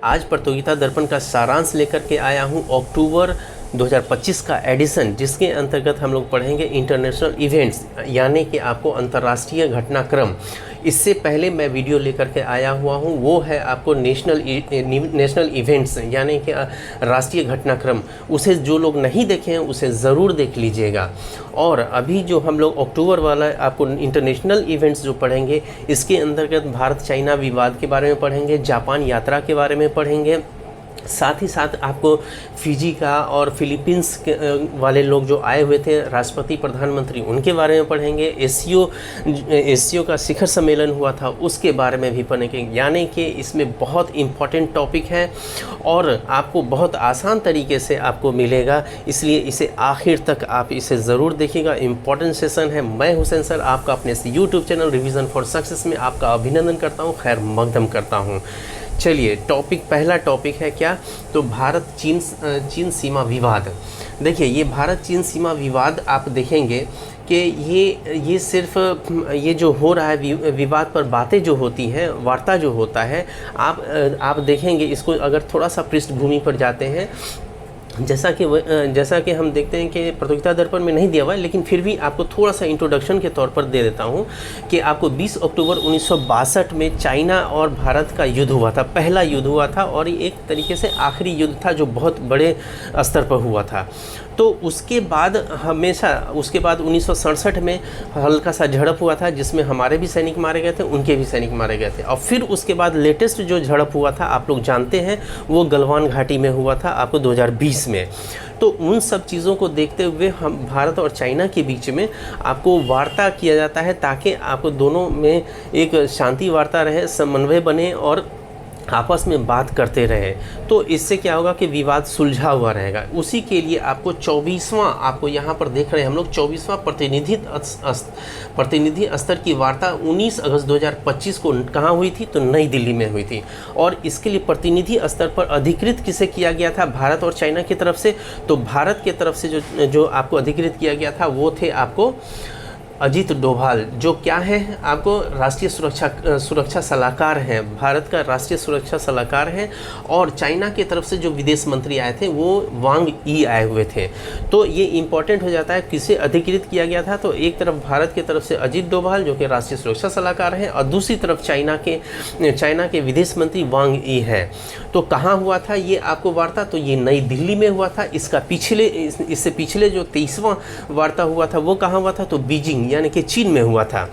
आज प्रतियोगिता दर्पण का सारांश लेकर के आया हूं अक्टूबर 2025 का एडिशन, जिसके अंतर्गत हम लोग पढ़ेंगे इंटरनेशनल इवेंट्स, यानी कि आपको अंतर्राष्ट्रीय घटनाक्रम। इससे पहले मैं वीडियो लेकर के आया हुआ हूं, वो है आपको नेशनल इवेंट्स यानी कि राष्ट्रीय घटनाक्रम। उसे जो लोग नहीं देखे हैं उसे ज़रूर देख लीजिएगा। और अभी जो हम लोग अक्टूबर वाला आपको इंटरनेशनल इवेंट्स जो पढ़ेंगे, इसके अंतर्गत भारत चाइना विवाद के बारे में पढ़ेंगे, जापान यात्रा के बारे में पढ़ेंगे, साथ ही साथ आपको फिजी का और फिलीपींस के वाले लोग जो आए हुए थे राष्ट्रपति प्रधानमंत्री, उनके बारे में पढ़ेंगे। एशियो का शिखर सम्मेलन हुआ था, उसके बारे में भी पढ़ेंगे। यानी कि इसमें बहुत इम्पॉर्टेंट टॉपिक है और आपको बहुत आसान तरीके से आपको मिलेगा, इसलिए इसे आखिर तक आप इसे ज़रूर देखिएगा। इम्पॉर्टेंट सेशन है। मैं हुसैन सर आपका अपने YouTube channel revision for success में आपका अभिनंदन करता हूँ, खैर मकदम करता हूँ। चलिए पहला टॉपिक है क्या, तो भारत चीन सीमा विवाद। देखिए, ये भारत चीन सीमा विवाद आप देखेंगे कि ये सिर्फ ये जो हो रहा है विवाद पर बातें जो होती हैं, वार्ता जो होता है, आप देखेंगे इसको अगर थोड़ा सा पृष्ठभूमि पर जाते हैं, जैसा कि हम देखते हैं कि प्रतियोगिता दर्पण में नहीं दिया हुआ है, लेकिन फिर भी आपको थोड़ा सा इंट्रोडक्शन के तौर पर दे देता हूं कि आपको 20 अक्टूबर 1962 में चाइना और भारत का युद्ध हुआ था। पहला युद्ध हुआ था और एक तरीके से आखिरी युद्ध था जो बहुत बड़े स्तर पर हुआ था। तो उसके बाद 1967 में हल्का सा झड़प हुआ था, जिसमें हमारे भी सैनिक मारे गए थे, उनके भी सैनिक मारे गए थे। और फिर उसके बाद लेटेस्ट जो झड़प हुआ था आप लोग जानते हैं, वो गलवान घाटी में हुआ था आपको 2020 में। तो उन सब चीज़ों को देखते हुए हम भारत और चाइना के बीच में आपको वार्ता किया जाता है, ताकि आपको दोनों में एक शांति वार्ता रहे, समन्वय बने और आपस में बात करते रहे। तो इससे क्या होगा कि विवाद सुलझा हुआ रहेगा। उसी के लिए आपको 24वां, आपको यहाँ पर देख रहे हैं हम लोग 24वां प्रतिनिधि स्तर की वार्ता 19 अगस्त 2025 को कहाँ हुई थी, तो नई दिल्ली में हुई थी। और इसके लिए प्रतिनिधि स्तर पर अधिकृत किसे किया गया था, भारत और चाइना की तरफ से। तो भारत की तरफ से जो आपको अधिकृत किया गया था वो थे आपको अजीत डोभाल, जो क्या है आपको राष्ट्रीय सुरक्षा सलाहकार हैं, भारत का राष्ट्रीय सुरक्षा सलाहकार हैं। और चाइना की तरफ से जो विदेश मंत्री आए थे वो वांग यी आए हुए थे। तो ये इम्पॉर्टेंट हो जाता है किसे अधिकृत किया गया था। तो एक तरफ भारत की तरफ से अजीत डोभाल जो कि राष्ट्रीय सुरक्षा सलाहकार हैं, और दूसरी तरफ चाइना के विदेश मंत्री वांग यी है। तो कहाँ हुआ था ये आपको वार्ता, तो ये नई दिल्ली में हुआ था। इससे पिछले जो 23वां वार्ता हुआ था वो कहाँ हुआ था, तो बीजिंग यानी कि चीन में हुआ था।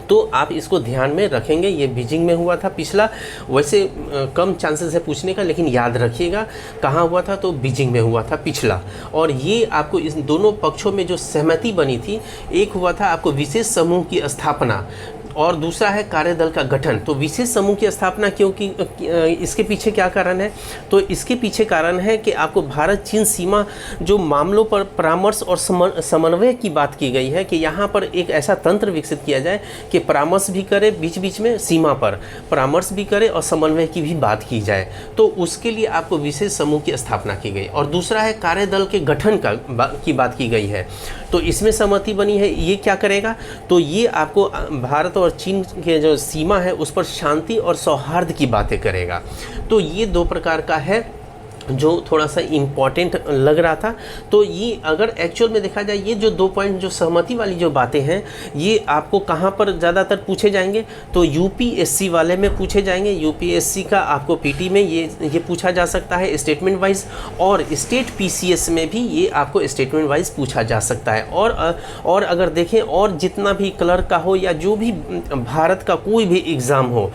तो आप इसको ध्यान में रखेंगे, ये बीजिंग में हुआ था पिछला। वैसे कम चांसेस है पूछने का, लेकिन याद रखिएगा कहाँ हुआ था, तो बीजिंग में हुआ था पिछला। और ये आपको इस दोनों पक्षों में जो सहमति बनी थी, एक हुआ था आपको विशेष समूह की स्थापना और दूसरा है कार्यदल का गठन। तो विशेष समूह की स्थापना क्योंकि इसके पीछे क्या कारण है, तो इसके पीछे कारण है कि आपको भारत चीन सीमा जो मामलों पर परामर्श और समन्वय की बात की गई है, कि यहाँ पर एक ऐसा तंत्र विकसित किया जाए कि परामर्श भी करे, बीच बीच में सीमा पर परामर्श भी करे और समन्वय की भी बात की जाए। तो उसके लिए आपको विशेष समूह की स्थापना की गई। और दूसरा है कार्यदल के गठन की बात की गई है। तो इसमें सहमति बनी है, ये क्या करेगा, तो ये आपको भारत और चीन के जो सीमा है उस पर शांति और सौहार्द की बातें करेगा। तो ये दो प्रकार का है जो थोड़ा सा इम्पॉर्टेंट लग रहा था। तो ये अगर एक्चुअल में देखा जाए, ये जो 2 पॉइंट जो सहमति वाली जो बातें हैं, ये आपको कहाँ पर ज़्यादातर पूछे जाएंगे, तो यूपीएससी वाले में पूछे जाएंगे। यूपीएससी का आपको पीटी में ये पूछा जा सकता है स्टेटमेंट वाइज, और स्टेट पीसीएस में भी ये आपको स्टेटमेंट वाइज पूछा जा सकता है। और अगर देखें, और जितना भी क्लर्क का हो या जो भी भारत का कोई भी एग्ज़ाम हो,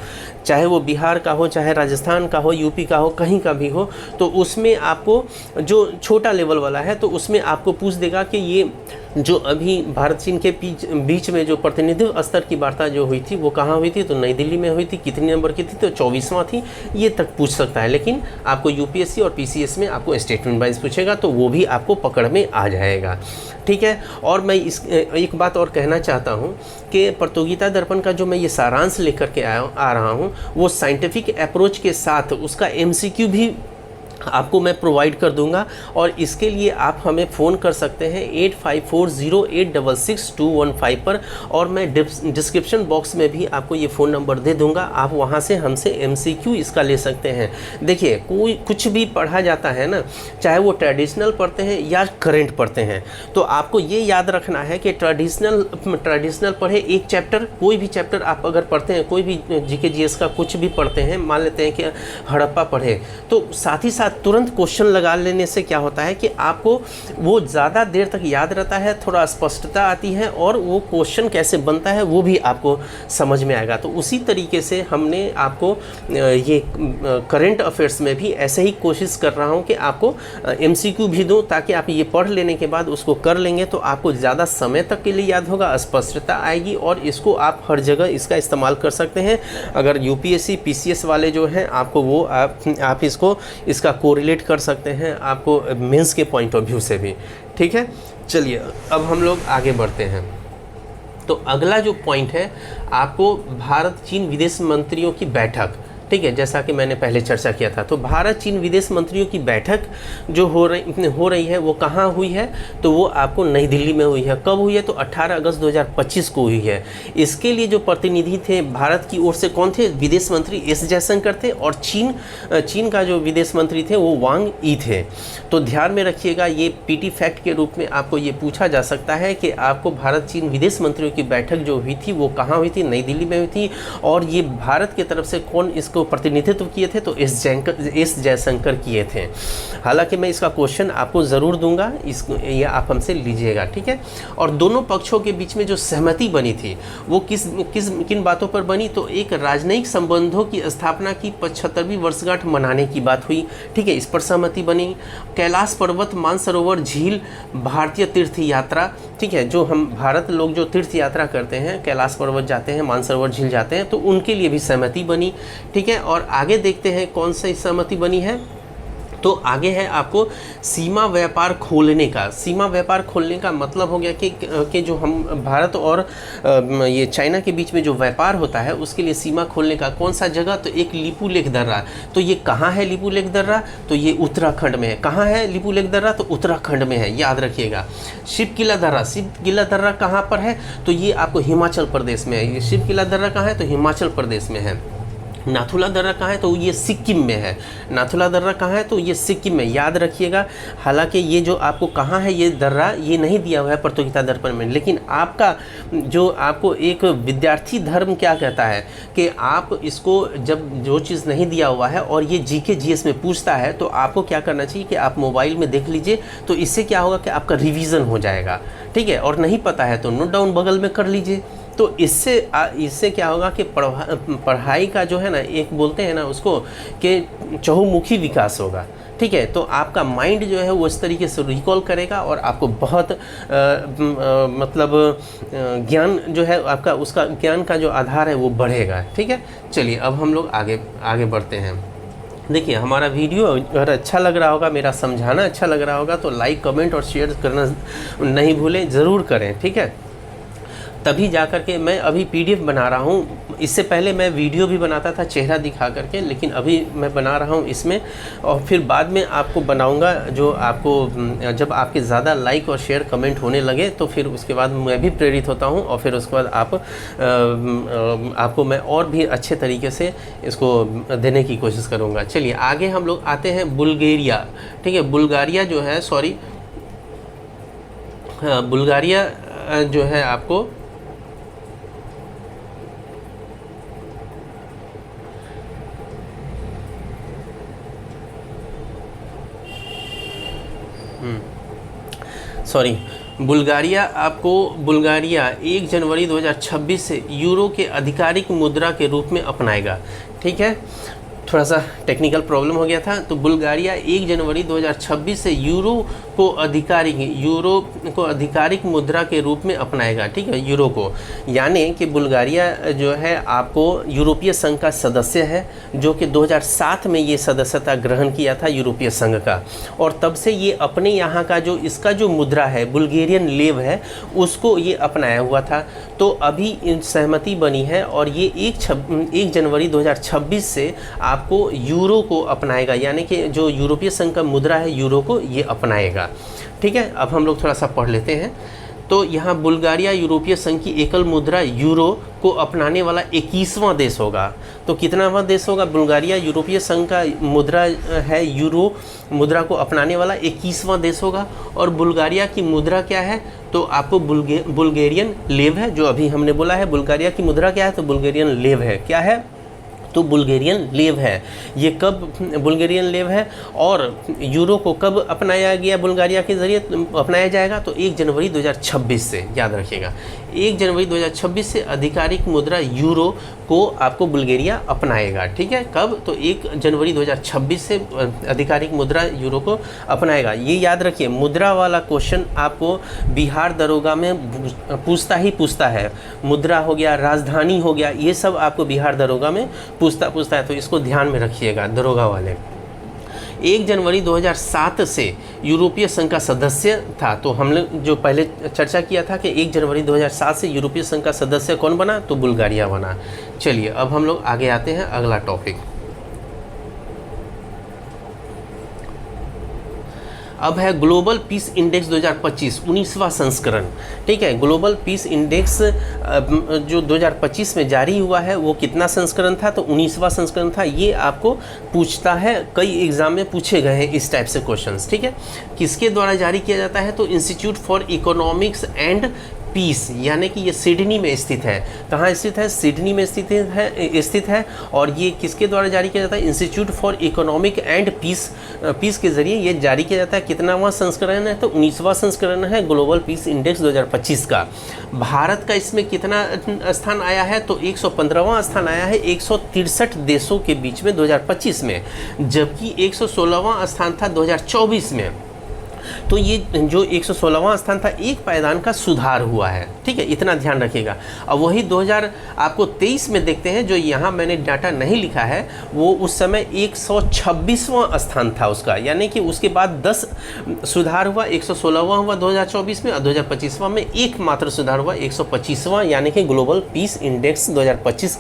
चाहे वो बिहार का हो, चाहे राजस्थान का हो, यूपी का हो, कहीं का भी हो, तो उसमें आपको जो छोटा लेवल वाला है तो उसमें आपको पूछ देगा कि ये जो अभी भारत चीन के बीच में जो प्रतिनिधित्व स्तर की वार्ता जो हुई थी वो कहाँ हुई थी, तो नई दिल्ली में हुई थी। कितने नंबर की थी, तो 24वां थी। ये तक पूछ सकता है, लेकिन आपको यूपीएससी और पीसीएस में आपको स्टेटमेंट वाइज पूछेगा, तो वो भी आपको पकड़ में आ जाएगा। ठीक है। और मैं एक बात और कहना चाहता हूँ कि प्रतियोगिता दर्पण का जो मैं ये सारांश लेकर के आ रहा हूँ, वो साइंटिफिक अप्रोच के साथ उसका एमसीक्यू भी आपको मैं प्रोवाइड कर दूंगा। और इसके लिए आप हमें फ़ोन कर सकते हैं 8540866215 पर, और मैं डिस्क्रिप्शन बॉक्स में भी आपको ये फ़ोन नंबर दे दूंगा, आप वहाँ से हमसे MCQ इसका ले सकते हैं। देखिए, कोई कुछ भी पढ़ा जाता है ना, चाहे वो ट्रेडिशनल पढ़ते हैं या करेंट पढ़ते हैं, तो आपको ये याद रखना है कि ट्रेडिशनल पढ़े एक चैप्टर, कोई भी चैप्टर आप अगर पढ़ते हैं, कोई भी GK GS का कुछ भी पढ़ते हैं, मान लेते हैं कि हड़प्पा पढ़े, तो साथ ही साथ तुरंत क्वेश्चन लगा लेने से क्या होता है कि आपको वो ज़्यादा देर तक याद रहता है, थोड़ा स्पष्टता आती है, और वो क्वेश्चन कैसे बनता है वो भी आपको समझ में आएगा। तो उसी तरीके से हमने आपको ये करंट अफेयर्स में भी ऐसे ही कोशिश कर रहा हूँ कि आपको MCQ भी दूँ, ताकि आप ये पढ़ लेने के बाद उसको कर लेंगे तो आपको ज़्यादा समय तक के लिए याद होगा, स्पष्टता आएगी, और इसको आप हर जगह इसका इस्तेमाल कर सकते हैं। अगर UPSC PCS वाले जो हैं, आपको वो आप इसको इसका कोरिलेट कर सकते हैं, आपको मेंस के पॉइंट ऑफ व्यू से भी। ठीक है, चलिए अब हम लोग आगे बढ़ते हैं। तो अगला जो पॉइंट है, आपको भारत चीन विदेश मंत्रियों की बैठक, ठीक है, जैसा कि मैंने पहले चर्चा किया था, तो भारत चीन विदेश मंत्रियों की बैठक जो हो रही है वो कहाँ हुई है, तो वो आपको नई दिल्ली में हुई है। कब हुई है, तो 18 अगस्त 2025 को हुई है। इसके लिए जो प्रतिनिधि थे भारत की ओर से कौन थे, विदेश मंत्री S जयशंकर थे, और चीन का जो विदेश मंत्री थे वो वांग यी थे। तो ध्यान में रखिएगा, ये PT फैक्ट के रूप में आपको ये पूछा जा सकता है कि आपको भारत चीन विदेश मंत्रियों की बैठक जो हुई थी वो कहाँ हुई थी, नई दिल्ली में हुई थी, और ये भारत की तरफ से कौन इसको प्रतिनिधित्व किए थे, तो S जयशंकर किए थे। हालांकि मैं इसका क्वेश्चन आपको ज़रूर दूंगा, ये आप हमसे लीजिएगा, ठीक है। और दोनों पक्षों के बीच में जो सहमति बनी थी वो किन बातों पर बनी, तो एक राजनयिक संबंधों की स्थापना की 75वीं वर्षगांठ मनाने की बात हुई, ठीक है, इस पर सहमति बनी। कैलाश पर्वत, मानसरोवर झील, भारतीय तीर्थ यात्रा, ठीक है, जो हम भारत लोग जो तीर्थ यात्रा करते हैं, कैलाश पर्वत जाते हैं, मानसरोवर झील जाते हैं, तो उनके लिए भी सहमति बनी, ठीक है। और आगे देखते हैं कौन सी सहमति बनी है, तो आगे है आपको सीमा व्यापार खोलने का। सीमा व्यापार खोलने का मतलब हो गया कि जो हम भारत और ये चाइना के बीच में जो व्यापार होता है उसके लिए सीमा खोलने का कौन सा जगह, तो एक लिपुलेख दर्रा। तो ये कहाँ है लिपुलेख दर्रा, तो ये उत्तराखंड में है। कहाँ है लिपुलेख दर्रा, तो उत्तराखंड में है, याद रखिएगा। शिवकिला दर्रा कहाँ पर है, तो ये आपको हिमाचल प्रदेश में है। ये शिवकिला दर्रा कहाँ है, तो हिमाचल प्रदेश में है। नाथुला दर्रा कहाँ है, तो ये सिक्किम में है। नाथुला दर्रा कहाँ है, तो ये सिक्किम में, याद रखिएगा। हालांकि ये जो आपको कहाँ है ये दर्रा, ये नहीं दिया हुआ है प्रतियोगिता दर्पण में, लेकिन आपका जो आपको एक विद्यार्थी धर्म क्या कहता है कि आप इसको जब जो चीज़ नहीं दिया हुआ है और ये GK GS में पूछता है, तो आपको क्या करना चाहिए कि आप मोबाइल में देख लीजिए, तो इससे क्या होगा कि आपका रिवीजन हो जाएगा, ठीक है। और नहीं पता है तो नोट डाउन बगल में कर लीजिए। तो इससे क्या होगा कि पढ़ाई का जो है ना, एक बोलते हैं ना उसको कि चहुमुखी विकास होगा, ठीक है। तो आपका माइंड जो है वो इस तरीके से रिकॉल करेगा और आपको बहुत मतलब ज्ञान जो है आपका, उसका ज्ञान का जो आधार है वो बढ़ेगा, ठीक है। चलिए अब हम लोग आगे बढ़ते हैं। देखिए, हमारा वीडियो अगर अच्छा लग रहा होगा, मेरा समझाना अच्छा लग रहा होगा, तो लाइक, कमेंट और शेयर करना नहीं भूलें, ज़रूर करें, ठीक है। तभी जा कर के मैं अभी PDF बना रहा हूँ। इससे पहले मैं वीडियो भी बनाता था चेहरा दिखा करके, लेकिन अभी मैं बना रहा हूँ इसमें, और फिर बाद में आपको बनाऊँगा जो आपको जब आपके ज़्यादा लाइक और शेयर कमेंट होने लगे, तो फिर उसके बाद मैं भी प्रेरित होता हूँ, और फिर उसके बाद आपको मैं और भी अच्छे तरीके से इसको देने की कोशिश करूँगा। चलिए आगे हम लोग आते हैं बुल्गारिया, ठीक है। बुल्गारिया जो है, सॉरी, बुल्गारिया जो है आपको बुल्गारिया 1 जनवरी 2026 से यूरो के आधिकारिक मुद्रा के रूप में अपनाएगा, ठीक है। थोड़ा सा टेक्निकल प्रॉब्लम हो गया था। तो बुल्गारिया 1 जनवरी 2026 से यूरो को आधिकारिक मुद्रा के रूप में अपनाएगा, ठीक है, यूरो को। यानी कि बुल्गारिया जो है आपको यूरोपीय संघ का सदस्य है, जो कि 2007 में ये सदस्यता ग्रहण किया था यूरोपीय संघ का, और तब से ये अपने यहाँ का जो इसका जो मुद्रा है, बुल्गेरियन लेव है, उसको ये अपनाया हुआ था। तो अभी सहमति बनी है, और ये 1 जनवरी 2026 से आप आपको यूरो को अपनाएगा, यानी कि जो यूरोपीय संघ का मुद्रा है यूरो को ये अपनाएगा। ठीक है, अब हम लोग थोड़ा सा पढ़ लेते हैं। तो यहाँ बुल्गारिया यूरोपीय संघ की एकल मुद्रा यूरो को अपनाने वाला 21वां देश होगा। तो कितनावां देश होगा? बुल्गारिया यूरोपीय संघ का मुद्रा है यूरो मुद्रा को अपनाने वाला 21वां देश होगा। और बुल्गारिया की मुद्रा क्या है? तो आपको बुल्गेरियन लेव है, जो अभी हमने बोला है। बुल्गारिया की मुद्रा क्या है? तो बुल्गेरियन लेव है। क्या है? तो बुल्गेरियन लेव है। ये कब बुल्गेरियन लेव है और यूरो को कब अपनाया गया? बुल्गारिया के ज़रिए अपनाया जाएगा तो 1 जनवरी 2026 से, याद रखिएगा 1 जनवरी 2026 से आधिकारिक मुद्रा यूरो को आपको बुल्गारिया अपनाएगा। ठीक है, कब? तो 1 जनवरी 2026 से आधिकारिक मुद्रा यूरो को अपनाएगा। ये याद रखिए, मुद्रा वाला क्वेश्चन आपको बिहार दरोगा में पूछता है। मुद्रा हो गया, राजधानी हो गया, ये सब आपको बिहार दरोगा में पूछता है, तो इसको ध्यान में रखिएगा दरोगा वाले। 1 जनवरी 2007 से यूरोपीय संघ का सदस्य था। तो हमने जो पहले चर्चा किया था कि 1 जनवरी 2007 से यूरोपीय संघ का सदस्य कौन बना? तो बुल्गारिया बना। चलिए अब हम लोग आगे आते हैं, अगला टॉपिक। अब है ग्लोबल पीस इंडेक्स 2025 19वां संस्करण। ठीक है, ग्लोबल पीस इंडेक्स जो 2025 में जारी हुआ है वो कितना संस्करण था? तो 19वां संस्करण था। ये आपको पूछता है, कई एग्जाम में पूछे गए हैं इस टाइप से क्वेश्चंस। ठीक है, किसके द्वारा जारी किया जाता है? तो institute for economics and peace, यानी कि ये सिडनी में स्थित है। कहाँ स्थित है? सिडनी में स्थित है। और ये किसके द्वारा जारी किया जाता है? Institute for economic and peace के जरिए ये जारी किया जाता है। कितनावां संस्करण है? तो 19वां संस्करण है ग्लोबल पीस इंडेक्स 2025 का। भारत का इसमें कितना स्थान आया है? तो 115वां स्थान आया है 163 देशों के बीच में 2025 में, जबकि 116वां स्थान था 2024 में। तो ये जो 116वां स्थान था, एक पायदान का सुधार हुआ है। ठीक है, इतना ध्यान रखिएगा। अब वही 2023 में देखते हैं, जो यहाँ मैंने डाटा नहीं लिखा है, वो उस समय 126वां स्थान था उसका, यानी कि उसके बाद 10 सुधार हुआ। 116वां हुआ 2024 में और 2025वां में एकमात्र सुधार हुआ 125वां, यानी कि ग्लोबल पीस इंडेक्स 2025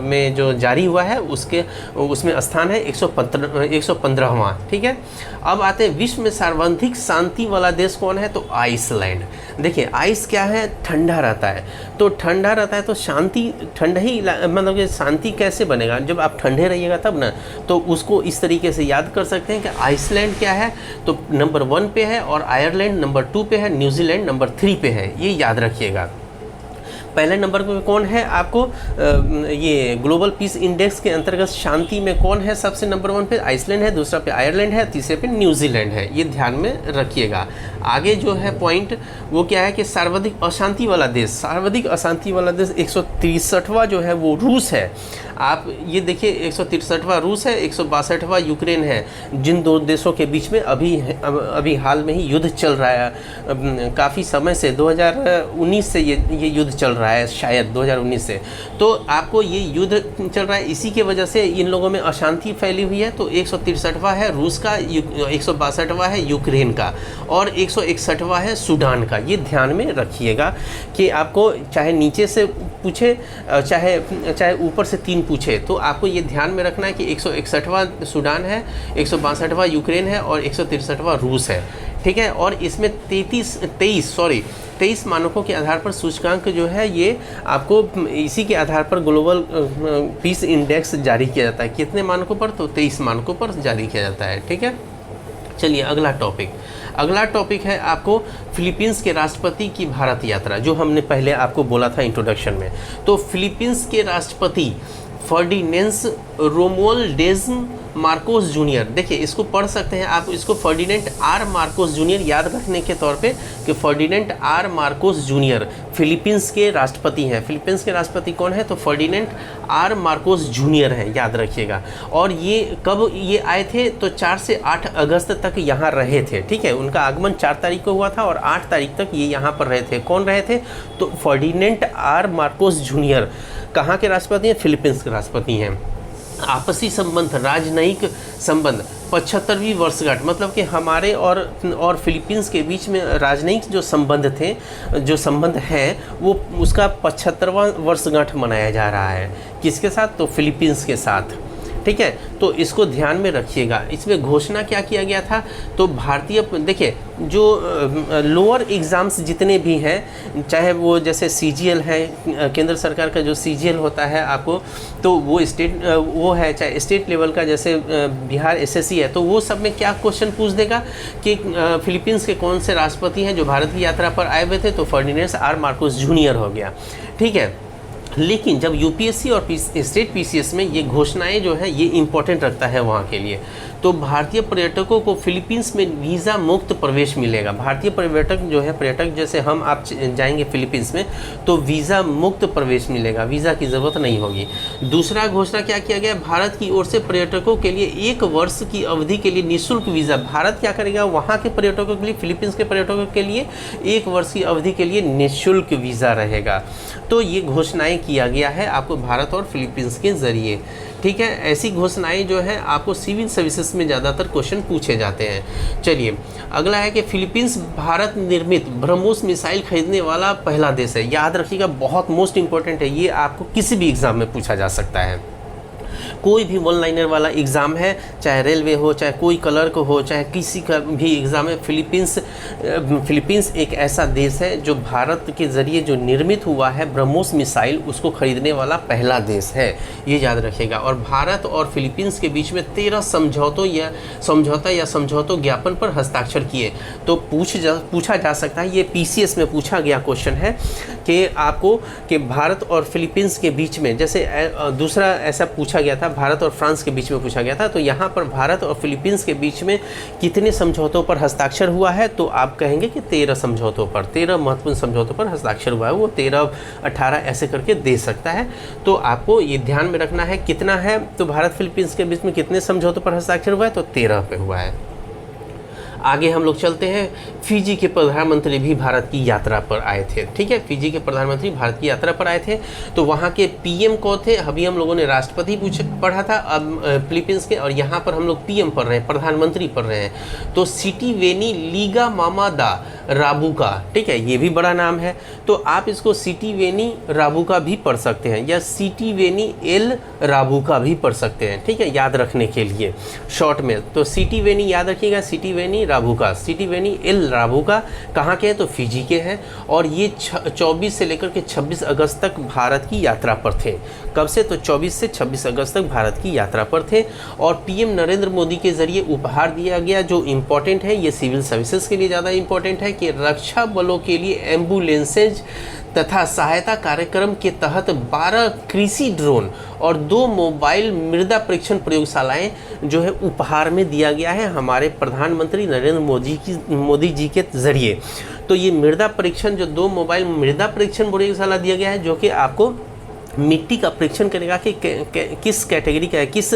में जो जारी हुआ है उसमें स्थान है 115वां। ठीक है, अब आते हैं विश्व में सर्वाधिक शांति वाला देश कौन है? तो आइसलैंड। देखिए आइस क्या है? ठंडा रहता है। तो ठंडा रहता है तो शांति ठंडा ही, मतलब कि शांति कैसे बनेगा? जब आप ठंडे रहिएगा तब ना। तो उसको इस तरीके से याद कर सकते हैं कि आइसलैंड क्या है? तो नंबर 1 पे है, और आयरलैंड नंबर 2 पे है, न्यूजीलैंड नंबर 3 पे है। ये याद रखिएगा। पहले नंबर पे कौन है? आपको ये ग्लोबल पीस इंडेक्स के अंतर्गत शांति में कौन है? सबसे नंबर 1 पे आइसलैंड है, दूसरा पे आयरलैंड है, तीसरे पे न्यूजीलैंड है। ये ध्यान में रखिएगा। आगे जो है पॉइंट वो क्या है कि सर्वाधिक अशांति वाला देश, सर्वाधिक अशांति वाला देश 163वां जो है वो रूस है। आप ये देखिए 163वां रूस है, 162वां यूक्रेन है। जिन दो देशों के बीच में अभी हाल में ही युद्ध चल रहा है, काफ़ी समय से 2019 से ये युद्ध चल रहा है, शायद 2019 से। तो आपको ये युद्ध चल रहा है, इसी के वजह से इन लोगों में अशांति फैली हुई है। तो 163वां है रूस का, 162वां है यूक्रेन का, और 161वां है सूडान का। ये ध्यान में रखिएगा कि आपको चाहे नीचे से पूछे चाहे ऊपर से 3 पूछे, तो आपको ये ध्यान में रखना है कि 161वां सूडान है, 162वां यूक्रेन है और 163वां रूस है। ठीक है, और इसमें 23 मानकों के आधार पर सूचकांक जो है ये आपको इसी के आधार पर ग्लोबल पीस इंडेक्स जारी किया जाता है। कितने मानकों पर? तो 23 मानकों पर जारी किया जाता है। ठीक है, चलिए अगला टॉपिक है आपको फिलीपींस के राष्ट्रपति की भारत यात्रा, जो हमने पहले आपको बोला था इंट्रोडक्शन में। तो फिलीपींस के राष्ट्रपति फर्डिनेंड रोमुल्डेज मार्कोस जूनियर, देखिए इसको पढ़ सकते हैं आप, इसको फर्डिनेंड आर मार्कोस जूनियर याद रखने के तौर पे कि Ferdinand R Marcos junior Philippines के राष्ट्रपति हैं। फिलीपींस के राष्ट्रपति कौन है? तो फर्डिनेंड आर मार्कोस जूनियर हैं, याद रखिएगा। और ये कब ये आए थे? तो 4 से 8 अगस्त तक यहाँ रहे थे। ठीक है, उनका आगमन 4 तारीख को हुआ था और 8 तारीख तक ये यहाँ पर रहे थे। कौन रहे थे? तो फर्डिनेंड आर मार्कोस जूनियर कहाँ के राष्ट्रपति हैं? फिलीपींस के राष्ट्रपति हैं। आपसी संबंध, राजनयिक संबंध 75वीं वर्षगांठ, मतलब कि हमारे और फिलीपींस के बीच में राजनयिक जो संबंध थे, जो संबंध है, वो उसका 75वां वर्षगांठ मनाया जा रहा है। किसके साथ? तो फिलीपींस के साथ। ठीक है, तो इसको ध्यान में रखिएगा। इसमें घोषणा क्या किया गया था? तो भारतीय, देखिए जो लोअर एग्ज़ाम्स जितने भी हैं, चाहे वो जैसे CGL है, केंद्र सरकार का जो CGL होता है आपको, तो वो स्टेट वो है, चाहे स्टेट लेवल का जैसे बिहार SSC है, तो वो सब में क्या क्वेश्चन पूछ देगा कि फिलीपींस के कौन से राष्ट्रपति हैं जो भारत की यात्रा पर आए हुए थे? तो फर्डिनेंड आर मार्कोस जूनियर हो गया। ठीक है, लेकिन जब UPSC और स्टेट PCS में ये घोषणाएं जो है ये इम्पोर्टेंट रखता है वहाँ के लिए, तो भारतीय पर्यटकों को फिलीपींस में वीज़ा मुक्त प्रवेश मिलेगा। भारतीय पर्यटक जो है, पर्यटक जैसे हम आप जाएंगे फिलीपींस में, तो वीज़ा मुक्त प्रवेश मिलेगा, वीज़ा की ज़रूरत नहीं होगी। दूसरा घोषणा क्या किया गया? भारत की ओर से पर्यटकों के लिए 1 वर्ष की अवधि के लिए निःशुल्क वीज़ा। भारत क्या करेगा? वहाँ के पर्यटकों के लिए, फिलीपींस के पर्यटकों के लिए 1 वर्ष की अवधि के लिए निःशुल्क वीज़ा रहेगा। तो ये घोषणाएँ किया गया है आपको भारत और फिलीपींस के ज़रिए। ठीक है, ऐसी घोषणाएं जो है आपको सिविल सर्विसेज में ज़्यादातर क्वेश्चन पूछे जाते हैं। चलिए, अगला है कि फिलीपींस भारत निर्मित ब्रह्मोस मिसाइल खरीदने वाला पहला देश है। याद रखिएगा, बहुत मोस्ट इंपॉर्टेंट है, ये आपको किसी भी एग्ज़ाम में पूछा जा सकता है। कोई भी 1 लाइनर वाला एग्ज़ाम है, चाहे रेलवे हो, चाहे कोई क्लर्क हो, चाहे किसी का भी एग्ज़ाम है, फिलीपींस एक ऐसा देश है जो भारत के ज़रिए जो निर्मित हुआ है ब्रह्मोस मिसाइल, उसको खरीदने वाला पहला देश है, ये याद रखिएगा। और भारत और फिलीपींस के बीच में 13 समझौतों ज्ञापन पर हस्ताक्षर किए। तो पूछा जा सकता है, ये PCS में पूछा गया क्वेश्चन है कि आपको कि भारत और फिलीपींस के बीच में, जैसे दूसरा ऐसा पूछा गया था, भारत और फ्रांस के बीच में पूछा गया था, तो यहाँ पर भारत और फिलीपींस के बीच में कितने समझौतों पर हस्ताक्षर हुआ है? तो आप कहेंगे कि 13 समझौतों पर, 13 महत्वपूर्ण समझौतों पर हस्ताक्षर हुआ है। वो 13, 18 ऐसे करके दे सकता है। तो आपको ये ध्यान में रखना है कितना है। तो भारत फिलीपींस के बीच में कितने समझौतों पर हस्ताक्षर हुआ है? तो 13 पे हुआ है। आगे हम लोग चलते हैं, फिजी के प्रधानमंत्री भी भारत की यात्रा पर आए थे। ठीक है, फिजी के प्रधानमंत्री भारत की यात्रा पर आए थे। तो वहाँ के PM कौन थे? अभी हम लोगों ने राष्ट्रपति पढ़ा था, अब फिलीपींस के, और यहाँ पर हम लोग PM पढ़ रहे हैं, प्रधानमंत्री पढ़ रहे हैं। तो सिटिवेनी लीगा मामा दा राबुका, ठीक है, ये भी बड़ा नाम है, तो आप इसको सिटिवेनी राबुका भी पढ़ सकते हैं, या सिटिवेनी एल राबुका भी पढ़ सकते हैं। ठीक है, याद रखने के लिए शॉर्ट में। तो सिटिवेनी याद रखिएगा, Sitiveni Rabuka, Sitiveni L Rabuka कहाँ के हैं? तो फिजी के हैं। और ये 24 से लेकर के 26 अगस्त तक भारत की यात्रा पर थे। कब से? तो 24 से 26 अगस्त तक भारत की यात्रा पर थे। और PM नरेंद्र मोदी के ज़रिए उपहार दिया गया, जो इम्पोर्टेंट है, ये सिविल सर्विसेज के लिए ज़्यादा इम्पोर्टेंट है, कि रक्षा बलों के लिए एम्बुलेंसेज तथा सहायता कार्यक्रम के तहत 12 कृषि ड्रोन और 2 मोबाइल मृदा परीक्षण प्रयोगशालाएं जो है उपहार में दिया गया है हमारे प्रधानमंत्री नरेंद्र मोदी जी के ज़रिए। तो ये मृदा परीक्षण, जो 2 मोबाइल मृदा परीक्षण प्रयोगशाला दिया गया है, जो कि आपको मिट्टी का परीक्षण करेगा कि किस कैटेगरी का है, किस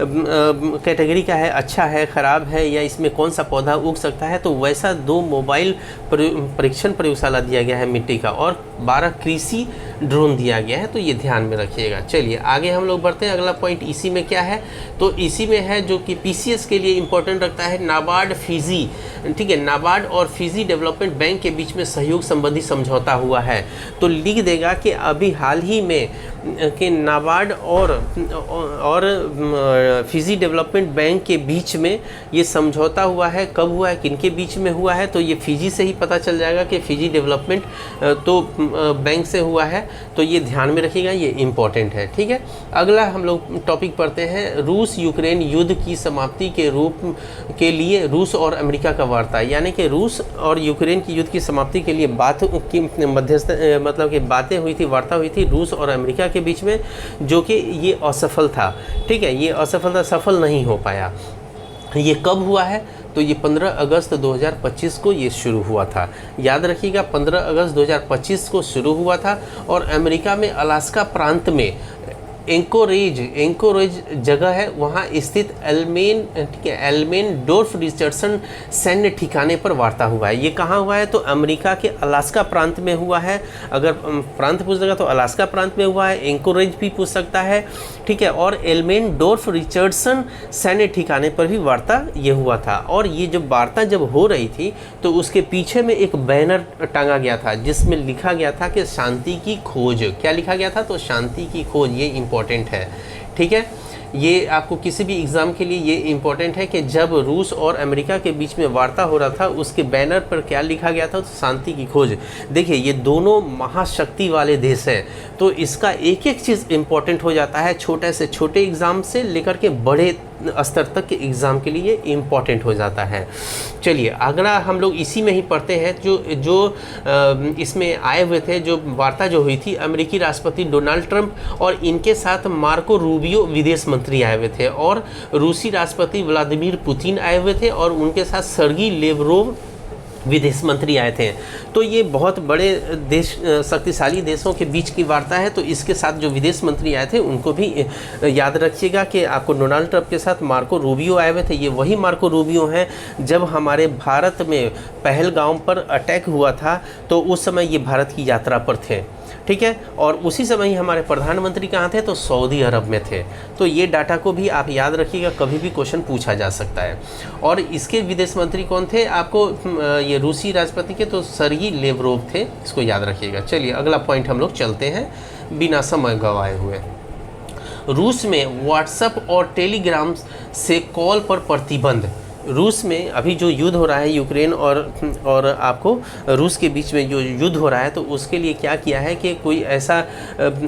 कैटेगरी का है, अच्छा है, ख़राब है, या इसमें कौन सा पौधा उग सकता है। तो वैसा 2 मोबाइल परीक्षण प्रयोगशाला दिया गया है मिट्टी का, और 12 कृषि ड्रोन दिया गया है। तो ये ध्यान में रखिएगा। चलिए आगे हम लोग बढ़ते हैं। अगला पॉइंट इसी में क्या है? तो इसी में है जो कि PCS के लिए इम्पोर्टेंट रखता है, नाबार्ड फिजी। ठीक है, नाबार्ड और फिजी डेवलपमेंट बैंक के बीच में सहयोग संबंधी समझौता हुआ है। तो लिख देगा कि अभी हाल ही में कि नाबार्ड और फिजी डेवलपमेंट बैंक के बीच में ये समझौता हुआ है। कब हुआ है, किनके बीच में हुआ है? तो ये फिजी से ही पता चल जाएगा कि फिजी डेवलपमेंट तो बैंक से हुआ है। तो ये ध्यान में रखिएगा, ये इम्पोर्टेंट है। ठीक है, अगला हम लोग टॉपिक पढ़ते हैं, रूस यूक्रेन युद्ध की समाप्ति के रूप के लिए रूस और अमेरिका का वार्ता। यानी कि रूस और यूक्रेन की युद्ध की समाप्ति के लिए बात की मध्यस्थ मतलब कि बातें हुई थी, वार्ता हुई थी रूस और अमेरिका के बीच में, जो कि ये असफल था। ठीक है, ये असफल था, सफल नहीं हो पाया। ये कब हुआ है? तो ये 15 अगस्त 2025 को ये शुरू हुआ था। याद रखिएगा, 15 अगस्त 2025 को शुरू हुआ था। और अमेरिका में अलास्का प्रांत में एंकोरेज जगह है, वहाँ स्थित एल्मेनडोर्फ रिचर्डसन सैन्य ठिकाने पर वार्ता हुआ है। ये कहाँ हुआ है? तो अमेरिका के अलास्का प्रांत में हुआ है। अगर प्रांत पूछ देगा तो अलास्का प्रांत में हुआ है, एंकोरेज भी पूछ सकता है, ठीक है। और एल्मेनडोर्फ रिचर्डसन सैन्य ठिकाने पर भी वार्ता ये हुआ था। और ये जब वार्ता जब हो रही थी तो उसके पीछे में एक बैनर टांगा गया था जिसमें लिखा गया था कि शांति की खोज। क्या लिखा गया था? तो शांति की खोज। ये इम्पोर्टेंट है, ठीक है। ये आपको किसी भी एग्ज़ाम के लिए ये इम्पोर्टेंट है कि जब रूस और अमेरिका के बीच में वार्ता हो रहा था उसके बैनर पर क्या लिखा गया था? तो शांति की खोज। देखिए ये दोनों महाशक्ति वाले देश हैं, तो इसका एक एक चीज़ इम्पोर्टेंट हो जाता है। छोटे से छोटे एग्ज़ाम से लेकर के बड़े स्तर तक के एग्ज़ाम के लिए इम्पॉर्टेंट हो जाता है। चलिए अगला हम लोग इसी में ही पढ़ते हैं जो इसमें आए हुए थे। जो वार्ता जो हुई थी, अमेरिकी राष्ट्रपति डोनाल्ड ट्रंप और इनके साथ मार्को रूबियो विदेश मंत्री आए हुए थे, और रूसी राष्ट्रपति व्लादिमीर पुतिन आए हुए थे, और उनके साथ सर्गी लेवरोव विदेश मंत्री आए थे। तो ये बहुत बड़े देश, शक्तिशाली देशों के बीच की वार्ता है। तो इसके साथ जो विदेश मंत्री आए थे उनको भी याद रखिएगा कि आपको डोनाल्ड ट्रंप के साथ मार्को रूबियो आए हुए थे। ये वही मार्को रूबियो हैं जब हमारे भारत में पहलगाम पर अटैक हुआ था तो उस समय ये भारत की यात्रा पर थे, ठीक है। और उसी समय ही हमारे प्रधानमंत्री कहाँ थे? तो सऊदी अरब में थे। तो ये डाटा को भी आप याद रखिएगा, कभी भी क्वेश्चन पूछा जा सकता है। और इसके विदेश मंत्री कौन थे? आपको ये रूसी राष्ट्रपति के तो सर्गी लेवरोव थे, इसको याद रखिएगा। चलिए अगला पॉइंट हम लोग चलते हैं बिना समय गंवाए हुए। रूस में व्हाट्सएप और टेलीग्राम से कॉल पर प्रतिबंध। रूस में अभी जो युद्ध हो रहा है यूक्रेन और आपको रूस के बीच में जो युद्ध हो रहा है, तो उसके लिए क्या किया है कि कोई ऐसा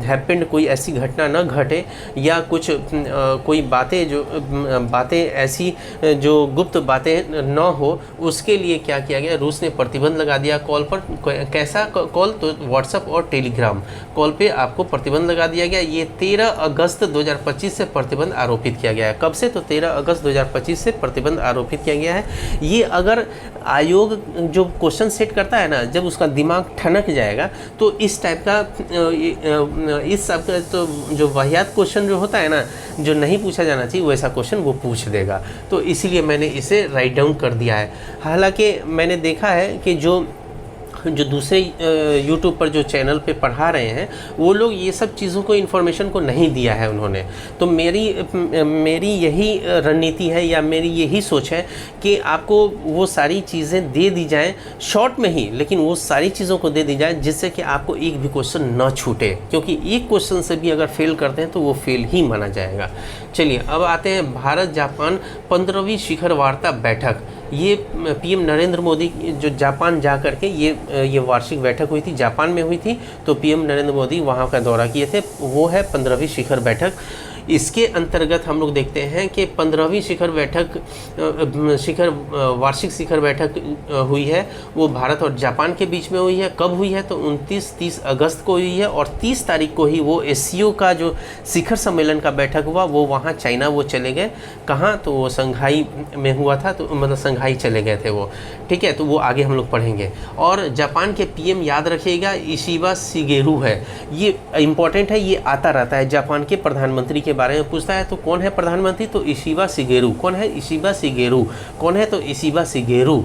हैपेंड, कोई ऐसी घटना न घटे या कुछ कोई बातें ऐसी जो गुप्त बातें न हो, उसके लिए क्या किया गया? रूस ने प्रतिबंध लगा दिया कॉल पर। कैसा कॉल? तो व्हाट्सएप और टेलीग्राम कॉल पे आपको प्रतिबंध लगा दिया गया। ये 13 अगस्त 2025 से प्रतिबंध आरोपित किया गया है। कब से? तो 13 अगस्त 2025 से प्रतिबंध आरोपित किया गया है। ये अगर आयोग जो क्वेश्चन सेट करता है ना, जब उसका दिमाग ठनक जाएगा तो इस टाइप का इस सब का तो जो वाहियात क्वेश्चन जो होता है ना, जो नहीं पूछा जाना चाहिए वैसा क्वेश्चन वो पूछ देगा। तो इसीलिए मैंने इसे राइट डाउन कर दिया है। हालांकि मैंने देखा है कि जो दूसरे यूट्यूब पर जो चैनल पे पढ़ा रहे हैं वो लोग ये सब चीज़ों को, इन्फॉर्मेशन को नहीं दिया है उन्होंने। तो मेरी यही रणनीति है या मेरी यही सोच है कि आपको वो सारी चीज़ें दे दी जाएं शॉर्ट में ही, लेकिन वो सारी चीज़ों को दे दी जाए जिससे कि आपको एक भी क्वेश्चन न छूटे, क्योंकि एक क्वेश्चन से भी अगर फेल करते हैं तो वो फेल ही माना जाएगा। चलिए अब आते हैं भारत जापान 15वीं शिखर वार्ता बैठक। ये पीएम नरेंद्र मोदी जो जापान जा कर के ये वार्षिक बैठक हुई थी, जापान में हुई थी, तो पीएम नरेंद्र मोदी वहाँ का दौरा किए थे। वो है 15वीं शिखर बैठक। इसके अंतर्गत हम लोग देखते हैं कि 15वीं वार्षिक शिखर बैठक हुई है, वो भारत और जापान के बीच में हुई है। कब हुई है? तो 29-30 अगस्त को हुई है, और 30 तारीख को ही वो एससीओ का जो शिखर सम्मेलन का बैठक हुआ वो वहाँ चाइना वो चले गए। कहाँ? तो वो संघाई में हुआ था, तो मतलब संघाई चले गए थे वो, ठीक है। तो वो आगे हम लोग पढ़ेंगे। और जापान के पीएम याद रखिएगा इशिबा शिगेरू है। ये इम्पोर्टेंट है, ये आता रहता है। जापान के प्रधानमंत्री के बारे में पूछता है तो कौन है प्रधानमंत्री? तो इशिबा शिगेरू। कौन है? Ishiba Shigeru. कौन है? तो इशिबा शिगेरू।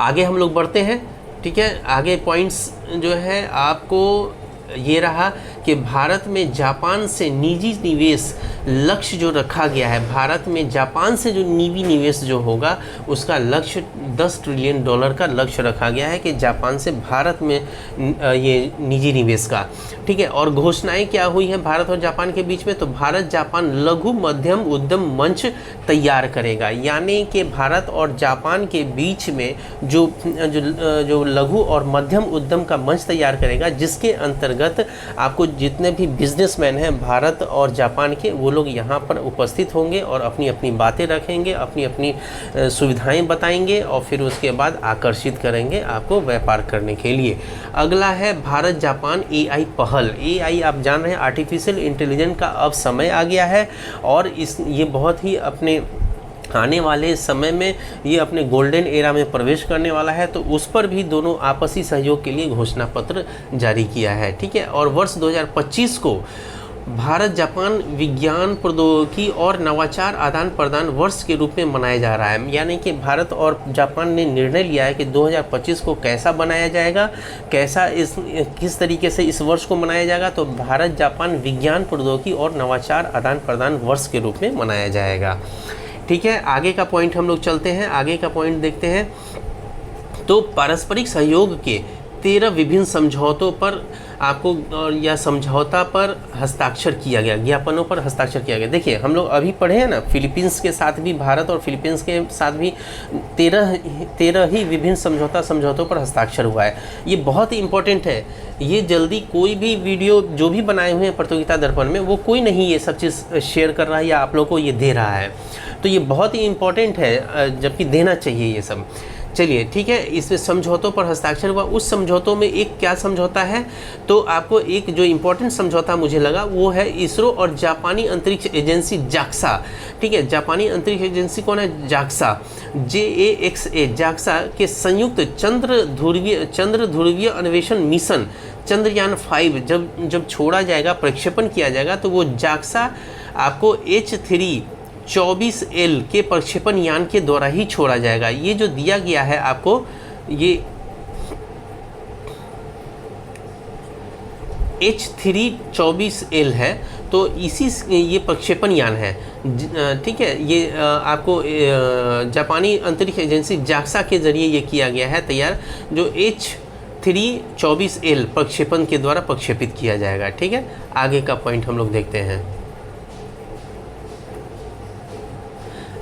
आगे हम लोग बढ़ते हैं, ठीक है। आगे पॉइंट्स जो है आपको ये रहा कि भारत में जापान से निजी निवेश लक्ष्य जो रखा गया है, भारत में जापान से जो निजी निवेश जो होगा उसका लक्ष्य $10 ट्रिलियन का लक्ष्य रखा गया है कि जापान से भारत में ये निजी निवेश का, ठीक है। और घोषणाएं क्या हुई हैं भारत और जापान के बीच में? तो भारत जापान लघु मध्यम उद्यम मंच तैयार करेगा, यानी कि भारत और जापान के बीच में जो लघु और मध्यम उद्यम का मंच तैयार करेगा, जिसके अंतर्गत आपको जितने भी बिजनेसमैन हैं भारत और जापान के, वो लोग यहाँ पर उपस्थित होंगे और अपनी अपनी बातें रखेंगे, अपनी अपनी सुविधाएं बताएंगे और फिर उसके बाद आकर्षित करेंगे आपको व्यापार करने के लिए। अगला है भारत जापान एआई पहल। एआई आप जान रहे हैं आर्टिफिशियल इंटेलिजेंस का अब समय आ गया है, और ये बहुत ही अपने आने वाले समय में ये अपने गोल्डन एरा में प्रवेश करने वाला है। तो उस पर भी दोनों आपसी सहयोग के लिए घोषणा पत्र जारी किया है, ठीक है। और वर्ष 2025 को भारत जापान विज्ञान प्रौद्योगिकी और नवाचार आदान प्रदान वर्ष के रूप में मनाया जा रहा है। यानी कि भारत और जापान ने निर्णय लिया है कि 2025 को कैसा बनाया जाएगा, किस तरीके से इस वर्ष को मनाया जाएगा। तो भारत जापान विज्ञान प्रौद्योगिकी और नवाचार आदान प्रदान वर्ष के रूप में मनाया जाएगा। ठीक है, आगे का पॉइंट हम लोग चलते हैं, आगे का पॉइंट देखते हैं। तो पारस्परिक सहयोग के 13 विभिन्न समझौतों पर आपको या समझौता पर हस्ताक्षर किया गया, ज्ञापनों पर हस्ताक्षर किया गया। देखिए हम लोग अभी पढ़े हैं ना, फिलीपींस के साथ भी, भारत और फिलीपींस के साथ भी 13 ही विभिन्न समझौतों पर हस्ताक्षर हुआ है। ये बहुत ही इंपॉर्टेंट है। ये जल्दी कोई भी वीडियो जो भी बनाए हुए हैं प्रतियोगिता दर्पण में, वो कोई नहीं ये सब चीज़ शेयर कर रहा है या आप लोग को ये दे रहा है। तो ये बहुत ही इंपॉर्टेंट है, जबकि देना चाहिए ये सब। चलिए ठीक है, इसमें समझौतों पर हस्ताक्षर हुआ। उस समझौतों में एक क्या समझौता है, तो आपको एक जो इम्पोर्टेंट समझौता मुझे लगा वो है इसरो और जापानी अंतरिक्ष एजेंसी जाक्सा। ठीक है, जापानी अंतरिक्ष एजेंसी कौन है? जाक्सा, JAXA, जाक्सा के संयुक्त चंद्र ध्रुवीय अन्वेषण मिशन चंद्रयान 5 जब छोड़ा जाएगा, प्रक्षेपण किया जाएगा, तो वो जाक्सा आपको H324L के प्रक्षेपण यान के द्वारा ही छोड़ा जाएगा। ये जो दिया गया है आपको, ये H324L है, तो ये प्रक्षेपण यान है। ठीक है, ये आपको जापानी अंतरिक्ष एजेंसी जाक्सा के जरिए ये किया गया है तैयार, जो H324L प्रक्षेपण के द्वारा प्रक्षेपित किया जाएगा। ठीक है, आगे का पॉइंट हम लोग देखते हैं।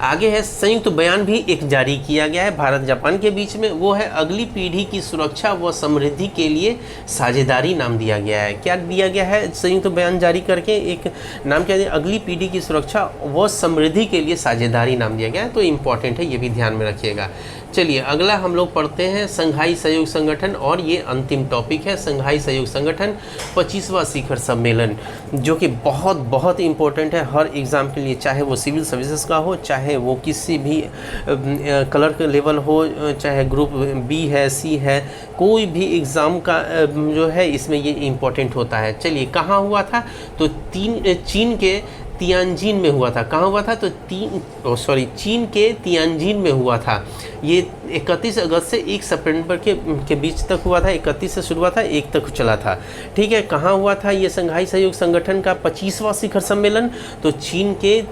आगे है संयुक्त बयान भी एक जारी किया गया है भारत जापान के बीच में, वो है अगली पीढ़ी की सुरक्षा व समृद्धि के लिए साझेदारी नाम दिया गया है। क्या दिया गया है संयुक्त बयान जारी करके? एक नाम क्या दिया? अगली पीढ़ी की सुरक्षा व समृद्धि के लिए साझेदारी नाम दिया गया है। तो इम्पॉर्टेंट है, ये भी ध्यान में रखिएगा। चलिए अगला हम लोग पढ़ते हैं संघाई सहयोग संगठन, और ये अंतिम टॉपिक है संघाई सहयोग संगठन 25वां शिखर सम्मेलन, जो कि बहुत बहुत इम्पोर्टेंट है हर एग्ज़ाम के लिए, चाहे वो सिविल सर्विसेज का हो, चाहे वो किसी भी क्लर्क लेवल हो, चाहे ग्रुप B है, C है, कोई भी एग्ज़ाम का जो है इसमें ये इम्पोर्टेंट होता है। चलिए कहाँ हुआ था? तो चीन के तियानजिन में हुआ था। कहाँ हुआ था? तो चीन के तियानजिन में हुआ था। ये 31 अगस्त से 1 सितंबर के बीच तक हुआ था। 31 से शुरू हुआ था, 1 तक चला था। ठीक है, कहाँ हुआ था ये संघाई सहयोग संगठन का 25वां शिखर सम्मेलन? तो चीन के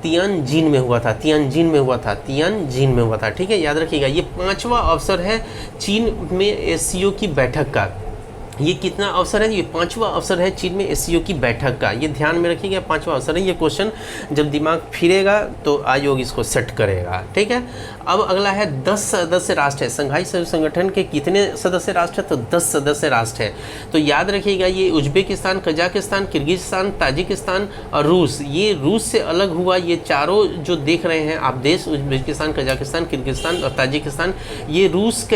तियानजिन में हुआ था। तियानजिन में हुआ था। ठीक है, याद रखिएगा। ये 5वां अवसर है चीन में SCO की बैठक का। ये कितना अवसर है? ये 5वां अवसर है चीन में SCO की बैठक का। ये ध्यान में रखिएगा, 5वां अवसर है। ये क्वेश्चन जब दिमाग फिरेगा तो आयोग इसको सेट करेगा। ठीक है, अब अगला है 10 सदस्य राष्ट्र है। संघाई सहयोग संगठन के कितने सदस्य राष्ट्र है? तो 10 सदस्य राष्ट्र है। तो याद रखिएगा, ये उज्बेकिस्तान, कजाकिस्तान, किर्गिस्तान, ताजिकिस्तान और रूस। ये रूस से अलग हुआ। ये चारों जो देख रहे हैं आप देश, उज्बेकिस्तान, कजाकिस्तान, किर्गिस्तान और ताजिकिस्तान, ये रूस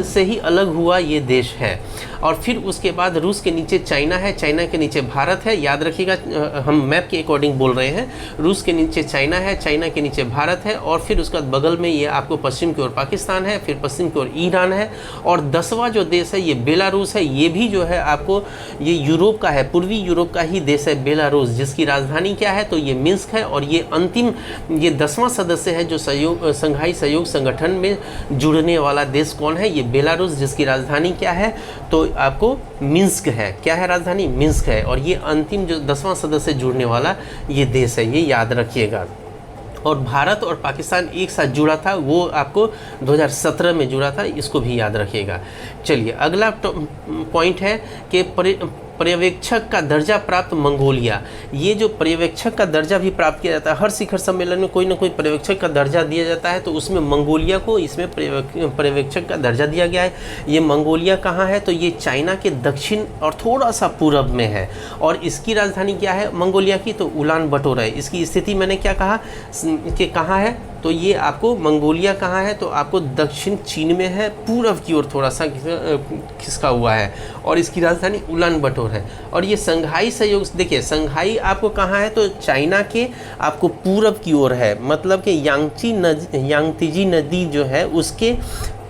से ही अलग हुआ ये देश है। और फिर उसके बाद रूस के नीचे चाइना है, चाइना के नीचे भारत है। याद रखिएगा, हम मैप के अकॉर्डिंग बोल रहे हैं। रूस के नीचे चाइना है, चाइना के नीचे भारत है, और फिर उसके बाद बगल में ये आपको पश्चिम की ओर पाकिस्तान है, फिर पश्चिम की ओर ईरान है, और 10वां जो देश है ये बेलारूस है। ये भी जो है आपको ये यूरोप का है, पूर्वी यूरोप का ही देश है बेलारूस, जिसकी राजधानी क्या है? तो ये मिन्स्क है। और ये अंतिम, ये 10वां सदस्य है जो संघाई सहयोग संगठन में जुड़ने वाला देश कौन है? ये बेलारूस, जिसकी राजधानी क्या है? तो आपको मिन्स्क है। क्या है राजधानी? मिन्स्क है। और ये अंतिम जो 10वां सदस्य जुड़ने वाला ये देश है, ये याद रखिएगा। और भारत और पाकिस्तान एक साथ जुड़ा था, वो आपको 2017 में जुड़ा था, इसको भी याद रखिएगा। चलिए अगला पॉइंट है कि पर्यवेक्षक का दर्जा प्राप्त मंगोलिया। ये जो पर्यवेक्षक का दर्जा भी प्राप्त किया जाता है, हर शिखर सम्मेलन में कोई ना कोई पर्यवेक्षक का दर्जा दिया जाता है, तो उसमें मंगोलिया को इसमें पर्यवेक्षक का दर्जा दिया गया है। ये मंगोलिया कहाँ है? तो ये चाइना के दक्षिण और थोड़ा सा पूरब में है। और इसकी राजधानी क्या है मंगोलिया की? तो उलान बटोर है। इसकी स्थिति मैंने क्या कहा कि कहाँ है? तो ये आपको मंगोलिया कहाँ है? तो आपको दक्षिण चीन में है, पूरब की ओर थोड़ा सा खिसका हुआ है, और इसकी राजधानी उलान बटोर है। और ये संघाई सहयोग, देखिए संघाई आपको कहाँ है? तो चाइना के आपको पूरब की ओर है, मतलब कि यांगत्जी नदी जो है उसके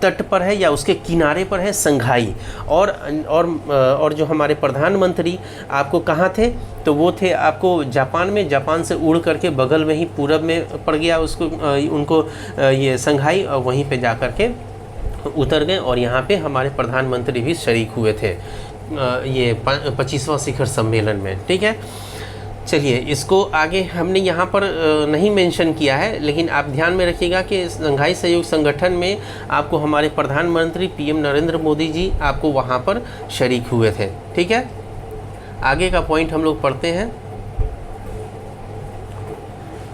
तट पर है या उसके किनारे पर है संघाई। और जो हमारे प्रधानमंत्री आपको कहाँ थे, तो वो थे आपको जापान में। जापान से उड़ करके बगल में ही पूरब में पड़ गया उनको ये संघाई, और वहीं पे जा कर के उतर गए और यहाँ पे हमारे प्रधानमंत्री भी शरीक हुए थे ये 25वां शिखर सम्मेलन में। ठीक है, चलिए इसको आगे हमने यहाँ पर नहीं मेंशन किया है, लेकिन आप ध्यान में रखिएगा कि शंघाई सहयोग संगठन में आपको हमारे प्रधानमंत्री पीएम नरेंद्र मोदी जी आपको वहाँ पर शरीक हुए थे। ठीक है, आगे का पॉइंट हम लोग पढ़ते हैं।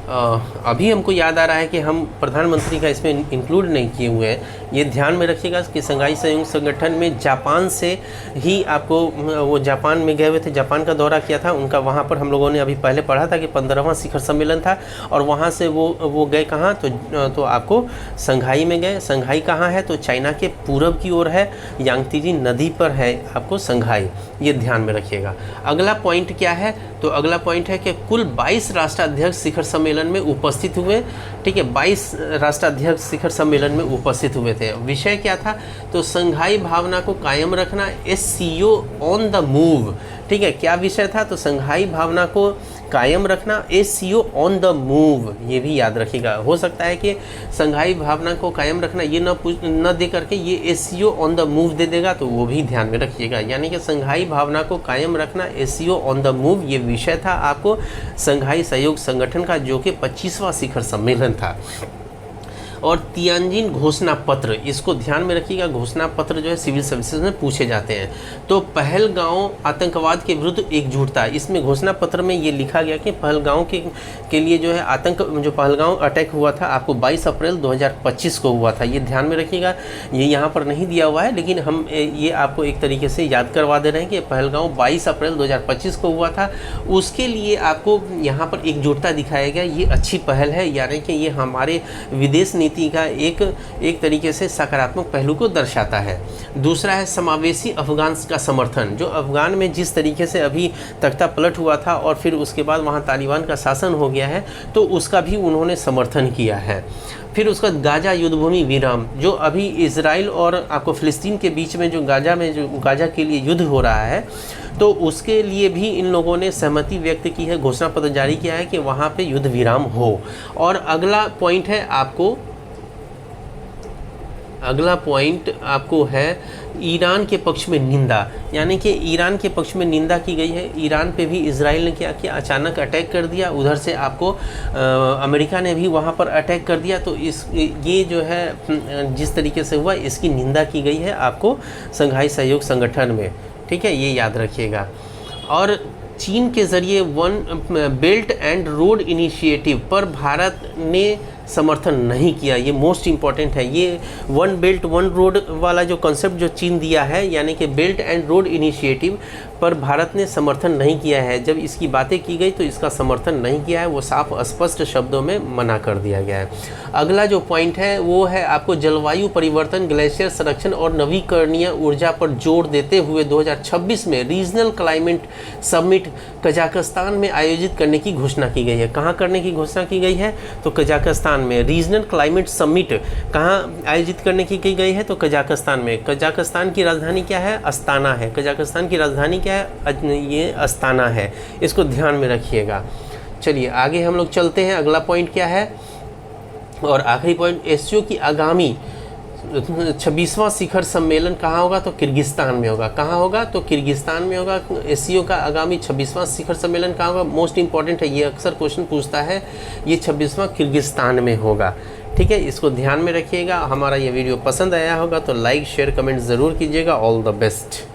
अभी हमको याद आ रहा है कि हम प्रधानमंत्री का इसमें इंक्लूड नहीं किए हुए हैं। ये ध्यान में रखिएगा कि शंघाई सहयोग संगठन में जापान से ही आपको, वो जापान में गए हुए थे, जापान का दौरा किया था उनका। वहाँ पर हम लोगों ने अभी पहले पढ़ा था कि 15वां शिखर सम्मेलन था, और वहाँ से वो गए कहाँ, तो आपको संघाई में गए। संघाई कहाँ है, तो चाइना के पूरब की ओर है, यांगत्जी नदी पर है आपको संघाई, ये ध्यान में रखिएगा। अगला पॉइंट क्या है, तो अगला पॉइंट है कि कुल 22 राष्ट्राध्यक्ष शिखर सम्मेलन में उपस्थित हुए। ठीक है, 22 राष्ट्राध्यक्ष शिखर सम्मेलन में उपस्थित हुए थे। विषय क्या था, तो संघाई भावना को कायम रखना, SCO ऑन द मूव। ठीक है, क्या विषय था, तो संघाई भावना को कायम रखना, SCO ऑन द मूव, ये भी याद रखिएगा। हो सकता है कि संघाई भावना को कायम रखना ये न दे करके ये SCO ऑन द मूव दे देगा, तो वो भी ध्यान में रखिएगा। यानी कि संघाई भावना को कायम रखना, SCO ऑन द मूव, ये विषय था आपको संघाई सहयोग संगठन का, जो कि 25वां शिखर सम्मेलन था। और तियानजिन घोषणा पत्र, इसको ध्यान में रखिएगा। घोषणा पत्र जो है सिविल सर्विसेज में पूछे जाते हैं। तो पहलगांव आतंकवाद के विरुद्ध एकजुटता, इसमें घोषणा पत्र में ये लिखा गया कि पहलगांव के लिए जो है जो पहलगांव अटैक हुआ था आपको 22 अप्रैल 2025 को हुआ था, ये ध्यान में रखिएगा। ये यहाँ पर नहीं दिया हुआ है, लेकिन हम ये आपको एक तरीके से याद करवा दे रहे हैं कि पहलगांव 22 अप्रैल 2025 को हुआ था। उसके लिए आपको यहाँ पर एकजुटता दिखाया गया, ये अच्छी पहल है। यानी कि ये हमारे विदेश नीति का एक तरीके से सकारात्मक पहलू को दर्शाता है। दूसरा है समावेशी अफगान का समर्थन, जो अफगान में जिस तरीके से अभी तख्ता पलट हुआ था और फिर उसके बाद वहाँ तालिबान का शासन हो गया है, तो उसका भी उन्होंने समर्थन किया है। फिर उसका गाजा युद्धभूमि विराम, जो अभी इजराइल और आपको फ़िलिस्तीन के बीच में जो गाजा के लिए युद्ध हो रहा है, तो उसके लिए भी इन लोगों ने सहमति व्यक्त की है, घोषणा पत्र जारी किया है कि वहाँ पे युद्ध विराम हो। और अगला पॉइंट आपको है ईरान के पक्ष में निंदा, यानी कि ईरान के पक्ष में निंदा की गई है। ईरान पे भी इजराइल ने क्या किया, अचानक अटैक कर दिया। उधर से आपको अमेरिका ने भी वहाँ पर अटैक कर दिया। तो ये जो है जिस तरीके से हुआ, इसकी निंदा की गई है आपको शंघाई सहयोग संगठन में। ठीक है, ये याद रखिएगा। और चीन के ज़रिए one belt and road initiative पर भारत ने समर्थन नहीं किया, ये मोस्ट इम्पॉर्टेंट है। ये वन बेल्ट वन रोड वाला जो कॉन्सेप्ट जो चीन दिया है, यानी कि बेल्ट एंड रोड इनिशिएटिव पर भारत ने समर्थन नहीं किया है। जब इसकी बातें की गई तो इसका समर्थन नहीं किया है, वो साफ स्पष्ट शब्दों में मना कर दिया गया है। अगला जो पॉइंट है वो है आपको जलवायु परिवर्तन, ग्लेशियर संरक्षण और नवीकरणीय ऊर्जा पर जोर देते हुए 2026 में रीजनल क्लाइमेट समिट कजाकिस्तान में आयोजित करने की घोषणा की गई है। कहाँ करने की घोषणा की गई है, तो कजाकिस्तान में। रीजनल क्लाइमेट समिट कहाँ आयोजित करने की गई है, तो कजाकिस्तान में। कजाकिस्तान की राजधानी क्या है, अस्ताना है। कजाकिस्तान की राजधानी क्या है, ये अस्ताना है, इसको ध्यान में रखिएगा। चलिए आगे हम लोग चलते हैं। अगला पॉइंट क्या है, और आखिरी पॉइंट, एससीओ की आगामी 26वां शिखर सम्मेलन कहाँ होगा, तो किर्गिस्तान में होगा। कहाँ होगा, तो किर्गिस्तान में होगा। एससीओ का आगामी 26वां शिखर सम्मेलन कहाँ होगा, मोस्ट इंपॉर्टेंट है, ये अक्सर क्वेश्चन पूछता है। ये 26वां किर्गिस्तान में होगा। ठीक है, इसको ध्यान में रखिएगा। हमारा ये वीडियो पसंद आया होगा तो लाइक शेयर कमेंट ज़रूर कीजिएगा। All the best.